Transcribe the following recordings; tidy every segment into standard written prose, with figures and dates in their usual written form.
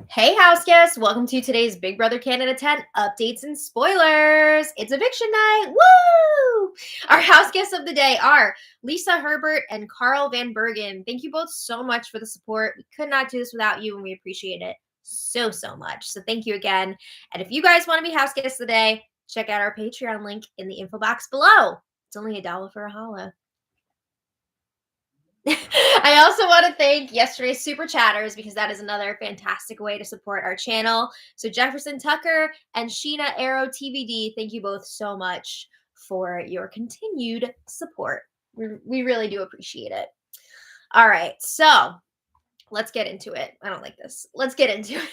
Hey, house guests, welcome to today's Big Brother Canada 10 updates and spoilers. It's eviction night. Woo! Our house guests of the day are Lisa Herbert and Carl Van Bergen. Thank you both so much for the support. We could not do this without you, and we appreciate it so much. So thank you again. And if you guys want to be house guests of the day, check out our Patreon link in the info box below. It's only $1 for a holla. I also want to thank yesterday's super chatters because that is another fantastic way to support our channel. So Jefferson Tucker and Sheena Arrow TVD, thank you both so much for your continued support. We really do appreciate it. All right, so let's get into it. I don't like this. Let's get into it.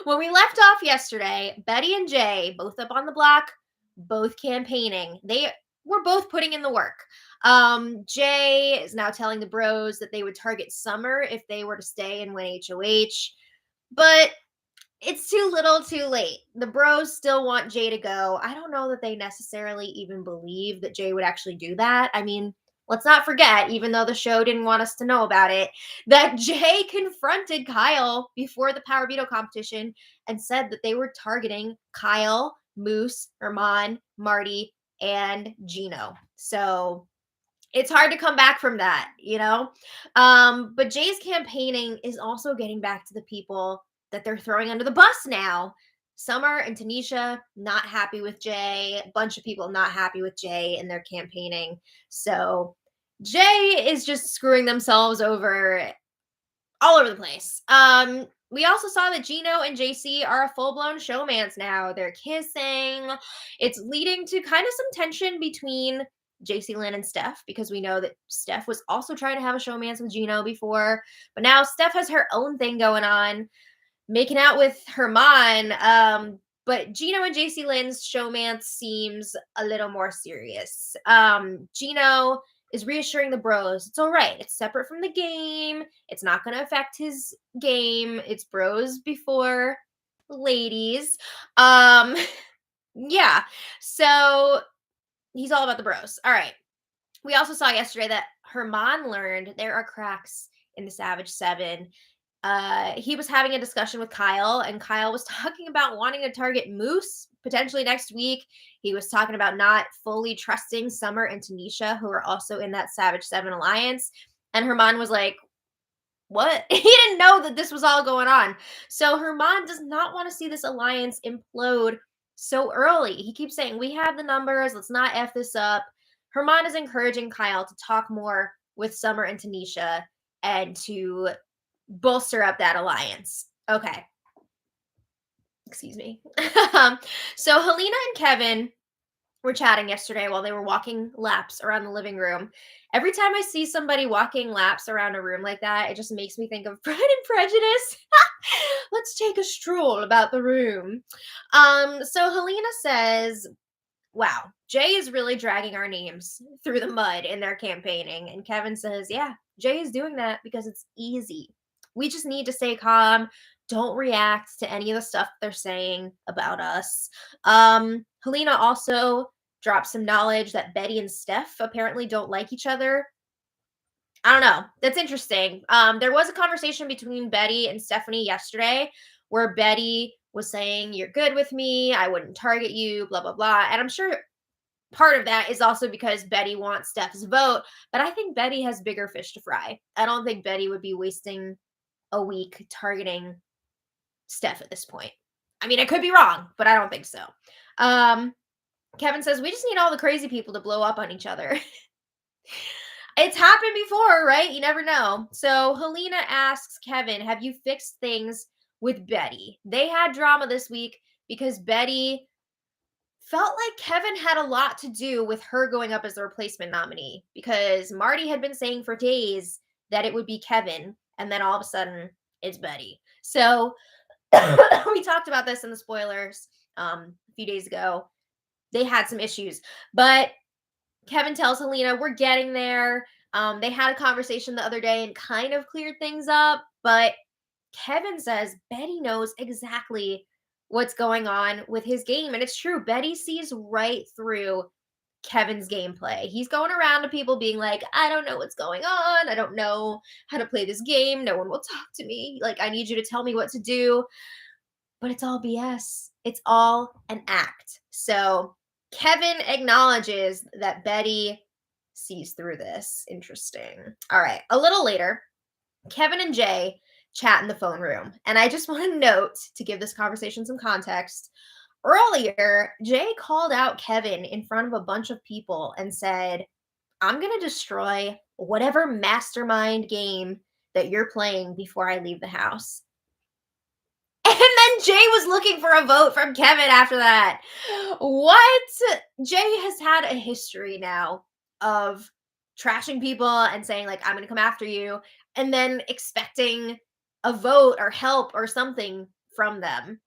When we left off yesterday, Betty and Jay, both up on the block, both campaigning. They were both putting in the work. Jay is now telling the bros that they would target Summer if they were to stay and win HOH, but it's too little too late. The bros still want Jay to go. I don't know that they necessarily even believe that Jay would actually do that. I mean, let's not forget, even though the show didn't want us to know about it, that Jay confronted Kyle before the Power Veto competition and said that they were targeting Kyle, Moose, Herman, Marty, and Gino. So it's hard to come back from that, you know? But Jay's campaigning is also getting back to the people that they're throwing under the bus now. Summer and Tanisha not happy with Jay. A bunch of people not happy with Jay in their campaigning. So Jay is just screwing themselves over all over the place. We also saw that Gino and JC are a full-blown showmance now. They're kissing. It's leading to kind of some tension between JC Lynn and Steph because we know that Steph was also trying to have a showmance with Gino before, but now Steph has her own thing going on, making out with Herman. But Gino and JC Lynn's showmance seems a little more serious. Gino is reassuring the bros it's all right. It's separate from the game. It's not going to affect his game. It's bros before ladies. Yeah. So he's all about the bros. All right. We also saw yesterday that Herman learned there are cracks in the Savage Seven. He was having a discussion with Kyle, and Kyle was talking about wanting to target Moose potentially next week. He was talking about not fully trusting Summer and Tanisha, who are also in that Savage Seven alliance. And Herman was like, what? He didn't know that this was all going on. So Herman does not want to see this alliance implode so early. He keeps saying, we have the numbers. Let's not F this up. Herman is encouraging Kyle to talk more with Summer and Tanisha and to bolster up that alliance. Okay. Excuse me. So Helena and Kevin were chatting yesterday while they were walking laps around the living room. Every time I see somebody walking laps around a room like that, it just makes me think of Pride and Prejudice. Let's take a stroll about the room. So Helena says, wow, Jay is really dragging our names through the mud in their campaigning. And Kevin says, yeah, Jay is doing that because it's easy. We just need to stay calm. Don't react to any of the stuff they're saying about us. Helena also dropped some knowledge that Betty and Steph apparently don't like each other. I don't know. That's interesting. There was a conversation between Betty and Stephanie yesterday where Betty was saying, you're good with me. I wouldn't target you, blah, blah, blah. And I'm sure part of that is also because Betty wants Steph's vote. But I think Betty has bigger fish to fry. I don't think Betty would be wasting a week targeting Steph at this point. I mean, I could be wrong, but I don't think so. Kevin says, we just need all the crazy people to blow up on each other. It's happened before, right? You never know. So Helena asks Kevin, have you fixed things with Betty? They had drama this week because Betty felt like Kevin had a lot to do with her going up as the replacement nominee because Marty had been saying for days that it would be Kevin, and then all of a sudden it's Betty. So we talked about this in the spoilers a few days ago. They had some issues, but Kevin tells Helena, we're getting there. They had a conversation the other day and kind of cleared things up, but Kevin says Betty knows exactly what's going on with his game. And it's true. Betty sees right through Kevin's gameplay. He's going around to people being like, I don't know what's going on. I don't know how to play this game. No one will talk to me. Like, I need you to tell me what to do. But it's all BS. It's all an act. So Kevin acknowledges that Betty sees through this. Interesting. All right. A little later, Kevin and Jay chat in the phone room. And I just want to note, to give this conversation some context, earlier, Jay called out Kevin in front of a bunch of people and said, I'm going to destroy whatever mastermind game that you're playing before I leave the house. And then Jay was looking for a vote from Kevin after that. What? Jay has had a history now of trashing people and saying, like, I'm going to come after you, and then expecting a vote or help or something from them,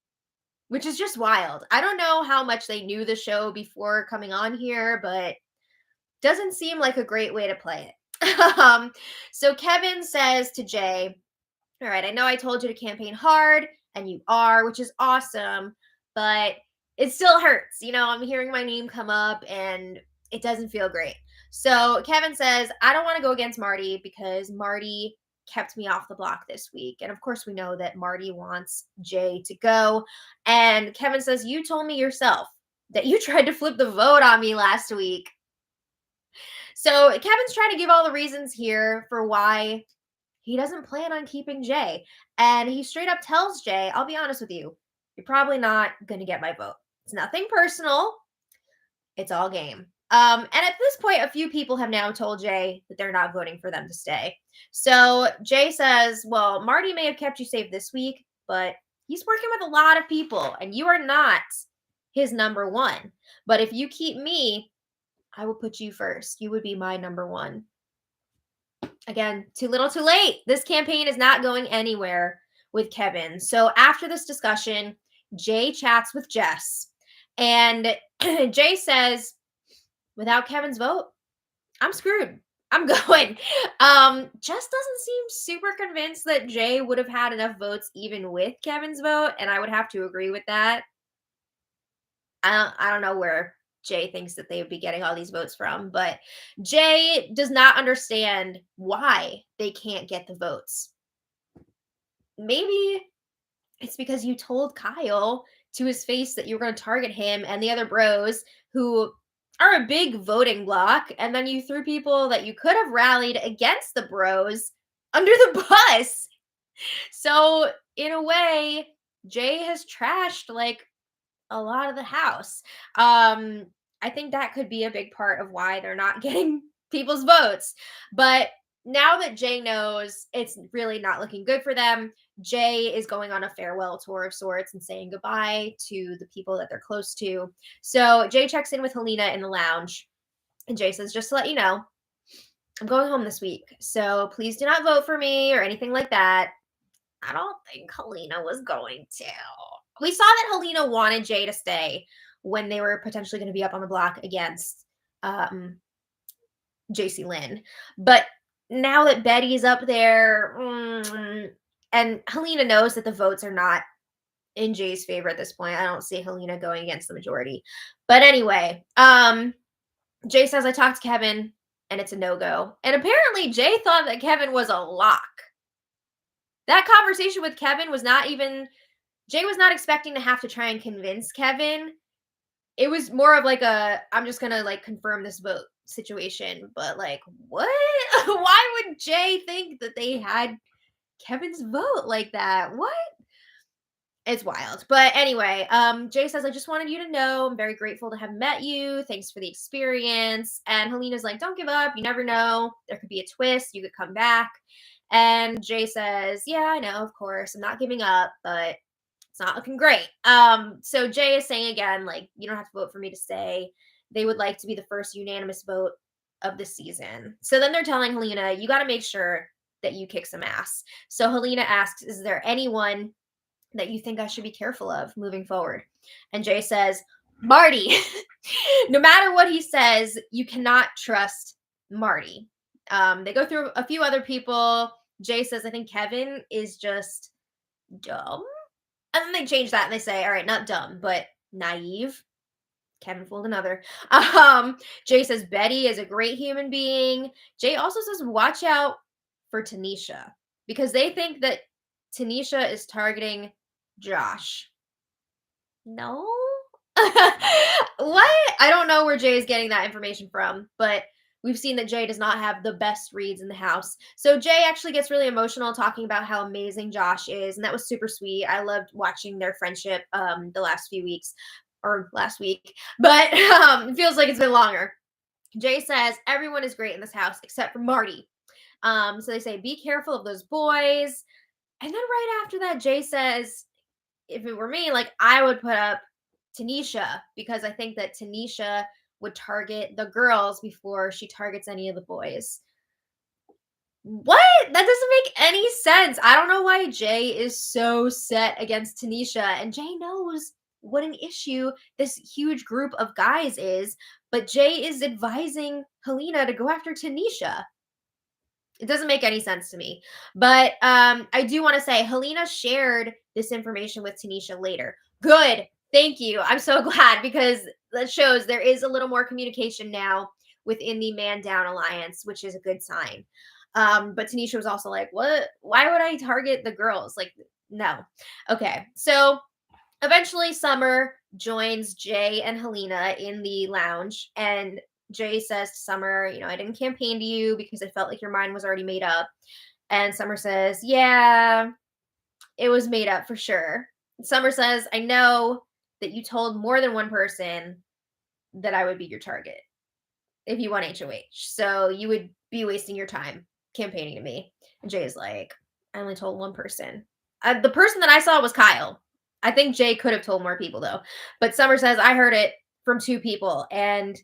which is just wild. I don't know how much they knew the show before coming on here, but doesn't seem like a great way to play it. So Kevin says to Jay, all right, I know I told you to campaign hard, and you are, which is awesome, but it still hurts. You know, I'm hearing my name come up, and it doesn't feel great. So Kevin says, I don't want to go against Marty because Marty kept me off the block this week. And of course, we know that Marty wants Jay to go. And Kevin says, you told me yourself that you tried to flip the vote on me last week. So Kevin's trying to give all the reasons here for why he doesn't plan on keeping Jay. And he straight up tells Jay, I'll be honest with you, you're probably not going to get my vote. It's nothing personal. It's all game. And at this point, a few people have now told Jay that they're not voting for them to stay. So Jay says, well, Marty may have kept you safe this week, but he's working with a lot of people, and you are not his number one. But if you keep me, I will put you first. You would be my number one. Again, too little, too late. This campaign is not going anywhere with Kevin. So after this discussion, Jay chats with Jess, and Jay says, without Kevin's vote, I'm screwed. I'm going. Jess doesn't seem super convinced that Jay would have had enough votes even with Kevin's vote, and I would have to agree with that. I don't know where Jay thinks that they would be getting all these votes from, but Jay does not understand why they can't get the votes. Maybe it's because you told Kyle to his face that you were going to target him and the other bros who are a big voting block, and then you threw people that you could have rallied against the bros under the bus. So in a way, Jay has trashed like a lot of the house. I think that could be a big part of why they're not getting people's votes. But now that Jay knows it's really not looking good for them, Jay is going on a farewell tour of sorts and saying goodbye to the people that they're close to. So Jay checks in with Helena in the lounge, and Jay says, just to let you know, I'm going home this week, so please do not vote for me or anything like that. I don't think Helena was going to. We saw that Helena wanted Jay to stay when they were potentially going to be up on the block against JC Lynn. But now that Betty's up there, and Helena knows that the votes are not in Jay's favor at this point. I don't see Helena going against the majority. But anyway, Jay says, I talked to Kevin, and it's a no-go. And apparently Jay thought that Kevin was a lock. That conversation with Kevin was not even, Jay was not expecting to have to try and convince Kevin. It was more of like I'm just going to like confirm this vote situation. But like, what? Why would Jay think that they had Kevin's vote like that? What? It's wild. But anyway, Jay says, I just wanted you to know I'm very grateful to have met you. Thanks for the experience. And Helena's like, don't give up. You never know. There could be a twist. You could come back. And Jay says, yeah, I know, of course. I'm not giving up, but it's not looking great. So Jay is saying again, like, you don't have to vote for me to stay. They would like to be the first unanimous vote of the season. So then they're telling Helena, you got to make sure that you kick some ass. So Helena asks, is there anyone that you think I should be careful of moving forward? And Jay says, Marty. No matter what he says, you cannot trust Marty. They go through a few other people. Jay says, I think Kevin is just dumb. And then they change that and they say, all right, not dumb, but naive. Kevin fooled another. Jay says Betty is a great human being. Jay also says watch out for Tanisha because they think that Tanisha is targeting Josh. No? What? I don't know where Jay is getting that information from, but we've seen that Jay does not have the best reads in the house. So Jay actually gets really emotional talking about how amazing Josh is, and that was super sweet. I loved watching their friendship the last few weeks or last week, but it feels like it's been longer. Jay says everyone is great in this house except for Marty. So they say be careful of those boys. And then right after that, Jay says, if it were me, like I would put up Tanisha because I think that Tanisha would target the girls before she targets any of the boys. What? That doesn't make any sense. I don't know why Jay is so set against Tanisha. And Jay knows what an issue this huge group of guys is, but Jay is advising Helena to go after Tanisha. It doesn't make any sense to me. But I do want to say Helena shared this information with Tanisha later. Good. Thank you. I'm so glad because that shows there is a little more communication now within the Man Down Alliance, which is a good sign. But Tanisha was also like, what? Why would I target the girls? Like, no. Okay. So eventually Summer joins Jay and Helena in the lounge, and Jay says to Summer, I didn't campaign to you because I felt like your mind was already made up. And Summer says, yeah, it was made up for sure. Summer says, I know that you told more than one person that I would be your target if you won HOH. So you would be wasting your time campaigning to me. And Jay is like, I only told one person. The person that I saw was Kyle. I think Jay could have told more people though. But Summer says, I heard it from 2 people. And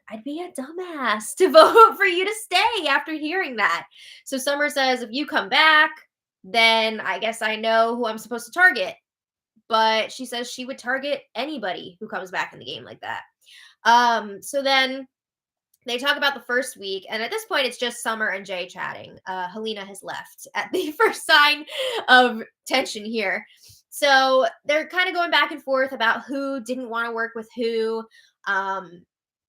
I'd be a dumbass to vote for you to stay after hearing that. So Summer says, if you come back, then I guess I know who I'm supposed to target. But she says she would target anybody who comes back in the game like that. So then they talk about the first week, and at this point, it's just Summer and Jay chatting. Helena has left at the first sign of tension here. So they're kind of going back and forth about who didn't want to work with who.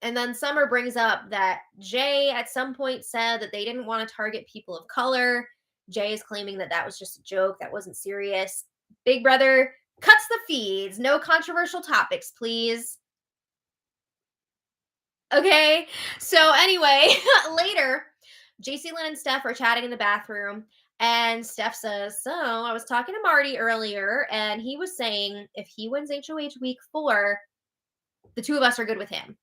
And then Summer brings up that Jay at some point said that they didn't want to target people of color. Jay is claiming that that was just a joke, that wasn't serious. Big Brother cuts the feeds. No controversial topics, please. Okay. So anyway, later, JC Lynn and Steph are chatting in the bathroom, and Steph says, so I was talking to Marty earlier, and he was saying if he wins HOH week 4, the 2 of us are good with him.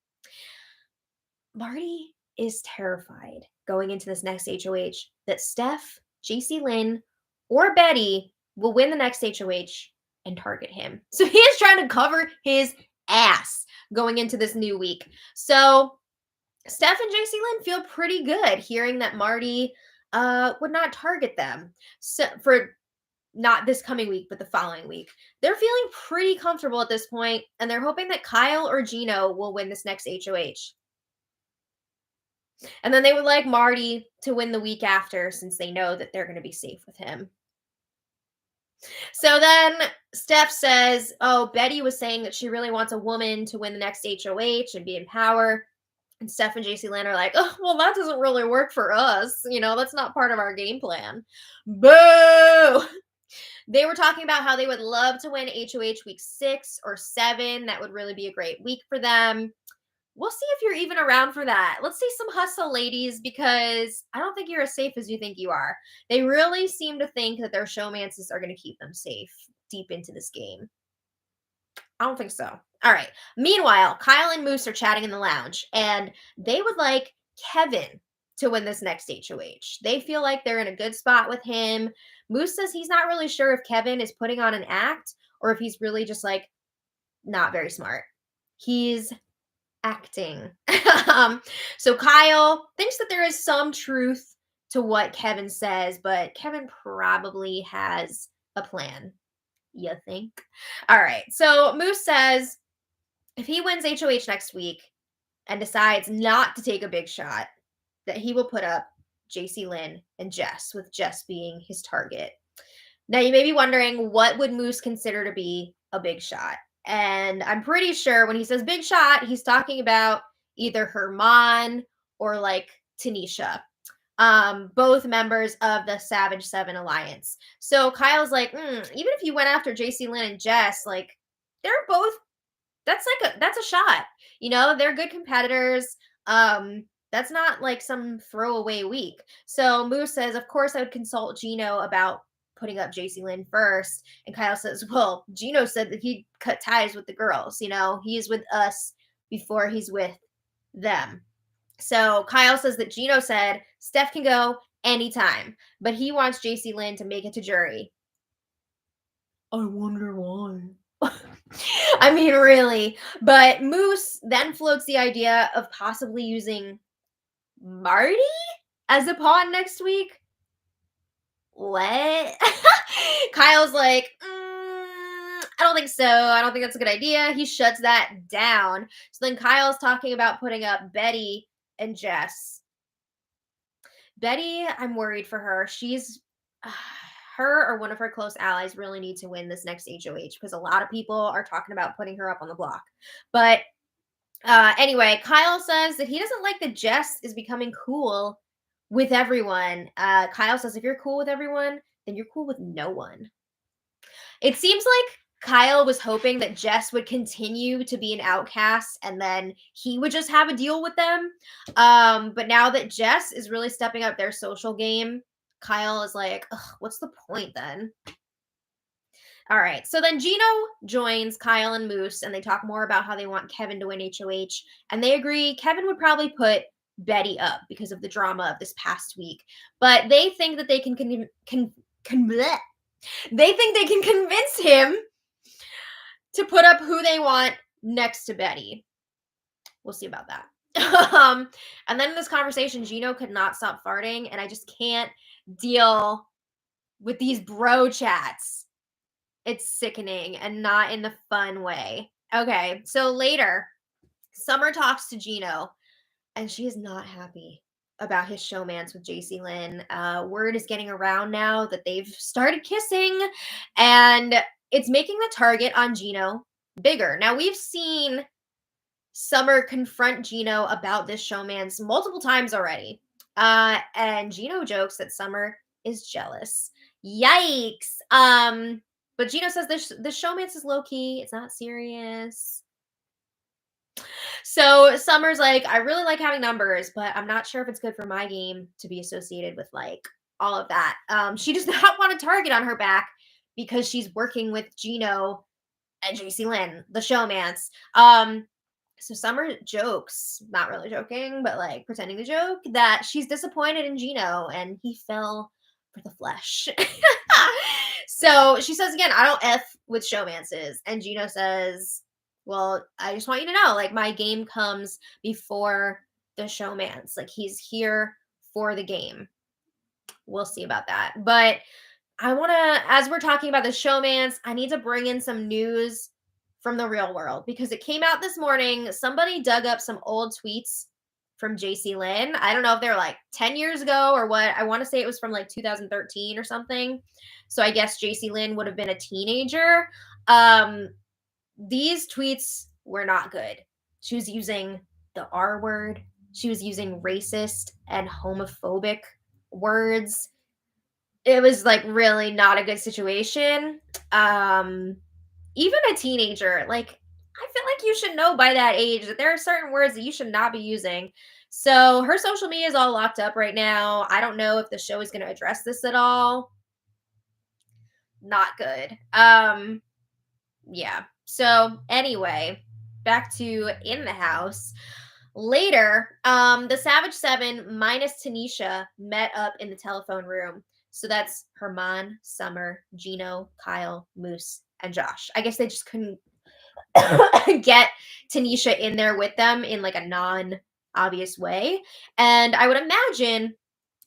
Marty is terrified going into this next HOH that Steph, JC Lynn, or Betty will win the next HOH and target him. So he is trying to cover his ass going into this new week. So Steph and JC Lynn feel pretty good hearing that Marty would not target them for not this coming week, but the following week. They're feeling pretty comfortable at this point, and they're hoping that Kyle or Gino will win this next HOH. And then they would like Marty to win the week after since they know that they're going to be safe with him. So then Steph says, oh, Betty was saying that she really wants a woman to win the next HOH and be in power. And Steph and JC Lynn are like, oh, well, that doesn't really work for us. That's not part of our game plan. Boo! They were talking about how they would love to win HOH week 6 or 7. That would really be a great week for them. We'll see if you're even around for that. Let's see some hustle, ladies, because I don't think you're as safe as you think you are. They really seem to think that their showmances are going to keep them safe deep into this game. I don't think so. All right. Meanwhile, Kyle and Moose are chatting in the lounge, and they would like Kevin to win this next HOH. They feel like they're in a good spot with him. Moose says he's not really sure if Kevin is putting on an act or if he's really just like not very smart. He's acting. So Kyle thinks that there is some truth to what Kevin says, but Kevin probably has a plan. You think? All right. So Moose says if he wins HOH next week and decides not to take a big shot, that he will put up JC Lynn and Jess, with Jess being his target. Now you may be wondering, what would Moose consider to be a big shot? And I'm pretty sure when he says big shot, he's talking about either Herman or like Tanisha, both members of the Savage Seven Alliance. So Kyle's like, even if you went after JC Lynn and Jess, like they're both that's a shot. They're good competitors. That's not like some throwaway week. So Moose says, of course I would consult Gino about putting up JC Lynn first. And Kyle says, well, Gino said that he'd cut ties with the girls. He's with us before he's with them. So Kyle says that Gino said Steph can go anytime, but he wants JC Lynn to make it to jury. I wonder why. I mean, really. But Moose then floats the idea of possibly using Marty as a pawn next week. What? Kyle's like, I don't think so. I don't think that's a good idea. He shuts that down. So then Kyle's talking about putting up Betty and Jess. Betty, I'm worried for her. Her or one of her close allies really need to win this next HOH because a lot of people are talking about putting her up on the block. But anyway, Kyle says that he doesn't like that Jess is becoming cool with everyone. Kyle says if you're cool with everyone, then you're cool with no one. It seems like Kyle was hoping that Jess would continue to be an outcast and then he would just have a deal with them. But now that Jess is really stepping up their social game, Kyle is like, what's the point then? All right. So then Gino joins Kyle and Moose and they talk more about how they want Kevin to win HOH. And they agree Kevin would probably put Betty up because of the drama of this past week. But they think that they can they think they can convince him to put up who they want next to Betty. We'll see about that. And then in this conversation, Gino could not stop farting, and I just can't deal with these bro chats. It's sickening and not in the fun way. Okay, so later, Summer talks to Gino, and she is not happy about his showmance with JC Lynn. Word is getting around now that they've started kissing, and it's making the target on Gino bigger. Now, we've seen Summer confront Gino about this showmance multiple times already. And Gino jokes that Summer is jealous. Yikes. But Gino says the showmance is low-key. It's not serious. So Summer's like, I really like having numbers, but I'm not sure if it's good for my game to be associated with like all of that. She does not want a target on her back because she's working with Gino and JC Lynn, the showmance. So Summer jokes, not really joking, but like pretending to joke, that she's disappointed in Gino and he fell for the flesh. So she says again, I don't F with showmances. And Gino says, well, I just want you to know, like, my game comes before the showmance. Like, he's here for the game. We'll see about that. But I want to, as we're talking about the showmance, I need to bring in some news from the real world because it came out this morning. Somebody dug up some old tweets from JC Lynn. I don't know if they're like 10 years ago or what. I want to say it was from like 2013 or something. So I guess JC Lynn would have been a teenager. These tweets were not good. She was using the R word. She was using racist and homophobic words. It was like really not a good situation. Even a teenager, like, I feel like you should know by that age that there are certain words that you should not be using. So her social media is all locked up right now. I don't know if the show is going to address this at all. Not good. Yeah. So anyway, back to in the house. Later, the Savage Seven minus Tanisha met up in the telephone room. So that's Herman, Summer, Gino, Kyle, Moose, and Josh. I guess they just couldn't get Tanisha in there with them in like a non-obvious way. And I would imagine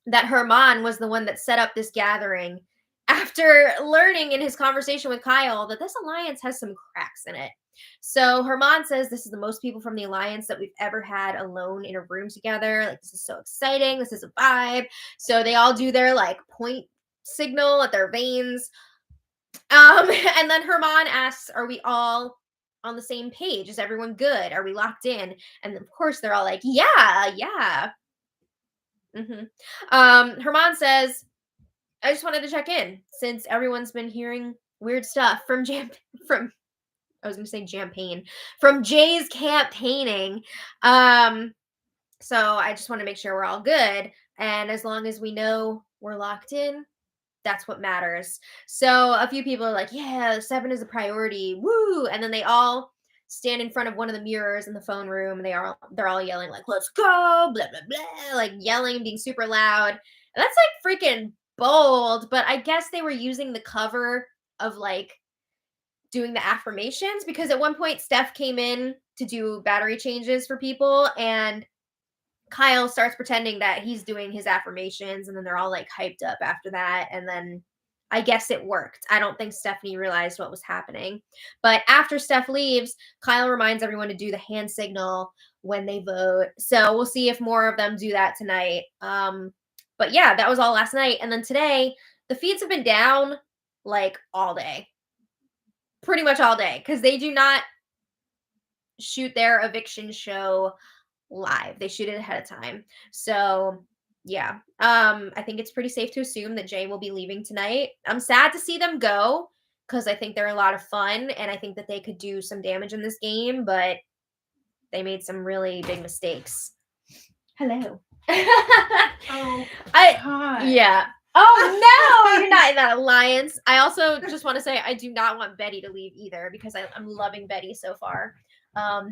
that Herman was the one that set up this gathering after learning in his conversation with Kyle that this alliance has some cracks in it. So Herman says this is the most people from the alliance that we've ever had alone in a room together. Like, this is so exciting. This is a vibe. So they all do their like point signal at their veins. And then Herman asks, are we all on the same page? Is everyone good? Are we locked in? And of course, they're all like, yeah, yeah. Herman says, I just wanted to check in since everyone's been hearing weird stuff from from I was gonna say champagne from Jay's campaigning. So I just want to make sure we're all good. And as long as we know we're locked in, that's what matters. So a few people are like, yeah, 7 is a priority. Woo! And then they all stand in front of one of the mirrors in the phone room and they're all yelling like, let's go, blah blah blah, like yelling, being super loud. And that's like freaking bold, but I guess they were using the cover of like doing the affirmations because at one point Steph came in to do battery changes for people and Kyle starts pretending that he's doing his affirmations and then they're all like hyped up after that. And then I guess it worked. I don't think Stephanie realized what was happening. But after Steph leaves, Kyle reminds everyone to do the hand signal when they vote. So we'll see if more of them do that tonight. But yeah, that was all last night. And then today, the feeds have been down like all day. Pretty much all day. Because they do not shoot their eviction show live. They shoot it ahead of time. So yeah. I think it's pretty safe to assume that Jay will be leaving tonight. I'm sad to see them go because I think they're a lot of fun and I think that they could do some damage in this game, but they made some really big mistakes. Hello. Oh, God. Yeah. Oh no, you're not in that alliance. I also just want to say I do not want Betty to leave either because I'm loving Betty so far. I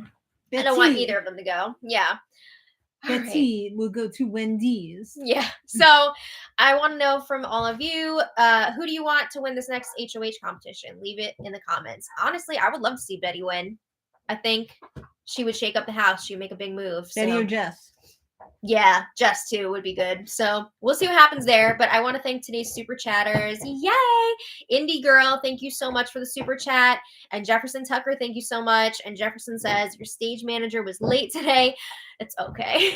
don't want either of them to go. Yeah. Betsy will go to Wendy's. Yeah. So I want to know from all of you, who do you want to win this next HOH competition? Leave it in the comments. Honestly, I would love to see Betty win. I think she would shake up the house. She would make a big move. Betty so. or Jess? Yeah, Jess too would be good. So we'll see what happens there. But I want to thank today's super chatters. Yay! Indie Girl, thank you so much for the super chat. And Jefferson Tucker, thank you so much. And Jefferson says, your stage manager was late today. It's okay.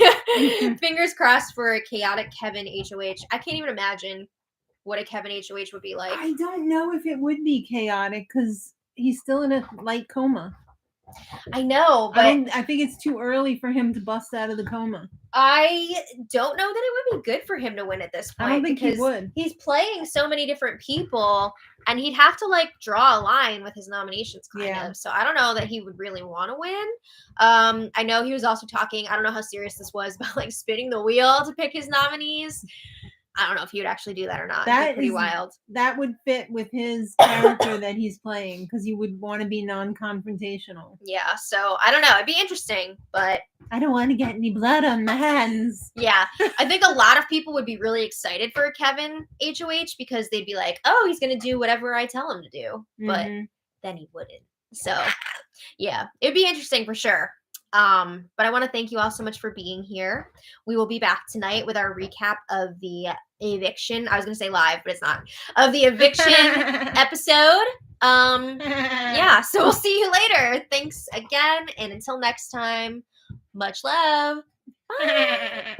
Fingers crossed for a chaotic Kevin HOH. I can't even imagine what a Kevin HOH would be like. I don't know if it would be chaotic because he's still in a light coma. I know, but I think it's too early for him to bust out of the coma. I don't know that it would be good for him to win at this point. I don't think he would. He's playing so many different people, and he'd have to like draw a line with his nominations, kind of. So I don't know that he would really want to win. I know he was also talking. I don't know how serious this was about like spinning the wheel to pick his nominees. I don't know if he would actually do that or not. That'd be pretty wild. That would fit with his character that he's playing because he would want to be non-confrontational. Yeah, so I don't know. It'd be interesting, but I don't want to get any blood on my hands. Yeah, I think a lot of people would be really excited for Kevin HOH because they'd be like, oh, he's going to do whatever I tell him to do. But then he wouldn't. So, yeah, it'd be interesting for sure. But I want to thank you all so much for being here. We will be back tonight with our recap of the eviction. I was going to say live, but it's not. Of the eviction episode. Yeah, so we'll see you later. Thanks again. And until next time, much love. Bye.